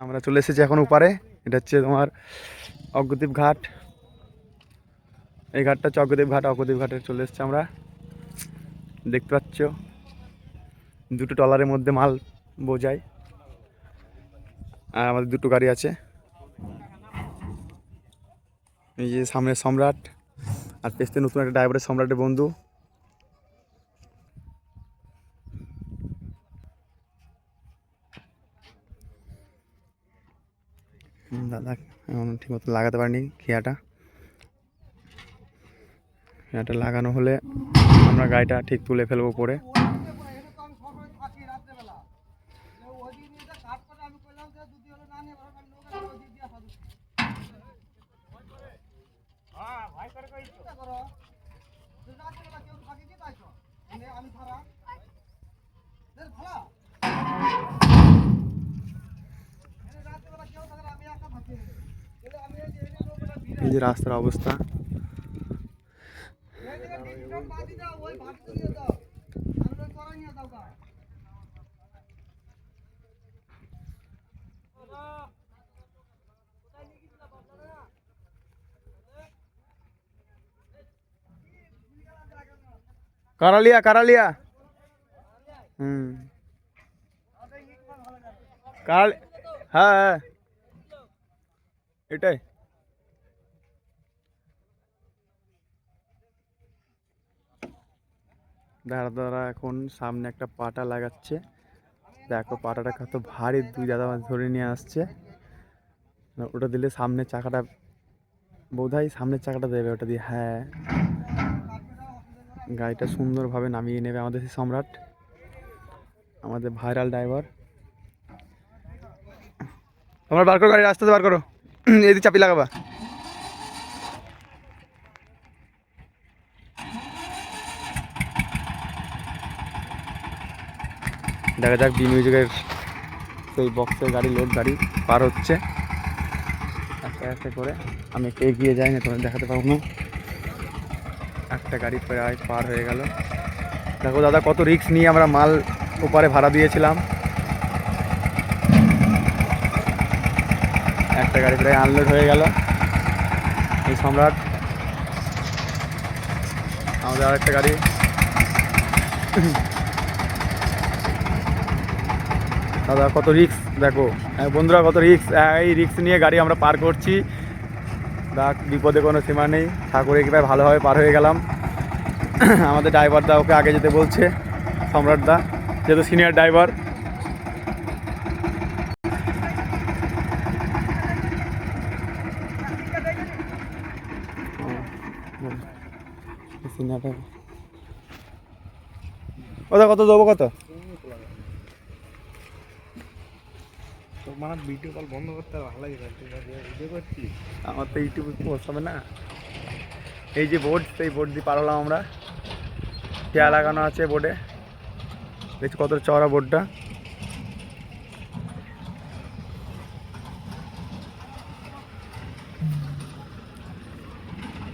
আমরা চলে এসেছি এখন উপারে। এটা হচ্ছে তোমার অগ্রদ্বীপ ঘাট। এই ঘাটটা হচ্ছে অগ্রদ্বীপ ঘাট। অগ্রদ্বীপ ঘাটে চলে এসেছি আমরা। দেখতে পাচ্ছ দুটো ট্রলারের মধ্যে মাল বোঝায়, আর আমাদের দুটো গাড়ি আছে। এই যে সামনে সম্রাট, আর পেছনে নতুন একটা ড্রাইভারের সম্রাটের বন্ধু। দাদা এখন ঠিক মতো লাগাতে পারিনি খেয়াটা লাগানো হলে আমরা গাড়িটা ঠিক তুলে ফেলবো পরে। এই যে রাস্তার অবস্থা। কারালিয়া হ্যাঁ এটাই। দাদা এখন সামনে একটা পাটা লাগাচ্ছে। দেখো পাটাটা কত ভারী, দুই দাদা ধরে নিয়ে আসছে। ওটা দিলে সামনের চাকাটা বোধহয় সামনের চাকাটা দেবে ওটা দিয়ে। হ্যাঁ, গাড়িটা সুন্দরভাবে নামিয়ে নেবে আমাদের সেই সম্রাট, আমাদের ভাইরাল ড্রাইভার। তোমরা বার করো গাড়ি, রাস্তাতে বার করো, এদিকে চাপি লাগাবা। দেখা যাক বি মিউজিকের সেই বক্সের গাড়ি, লোড গাড়ি পার হচ্ছে আস্তে আস্তে করে। আমি একটু এগিয়ে যাই না, তোমাদের দেখাতে পারবো না। একটা গাড়ি প্রায় পার হয়ে গেল। দেখো দাদা কত রিস্ক নিয়ে আমরা মাল ওপারে ভাড়া দিয়েছিলাম। একটা গাড়ি প্রায় আনলোড হয়ে গেল। এই সম্রাট, আমাদের আরেকটা গাড়ি। দাদা কত রিস্ক দেখো বন্ধুরা, কত রিস্ক। এই রিস্ক নিয়ে গাড়ি আমরা পার করছি। দেখ বিপদে কোনো সীমা নেই, ঠাকুরে কীভাবে ভালোভাবে পার হয়ে গেলাম। আমাদের ড্রাইভার দা ওকে আগে যেতে বলছে, সম্রাট দা যেহেতু সিনিয়র ড্রাইভার। ওটা কত দেবো, কত তোমার ভিডিও কল বন্ধ করতে ভালো লাগে। ভিডিও করছি, আমার তো ইউটিউবে পোস্ট হবে না। এই যে বোর্ড, সেই বোর্ড দিয়ে পার হলাম আমরা। খেয়া লাগানো আছে বোর্ডে, দেখছি কত চওড়া বোর্ডটা।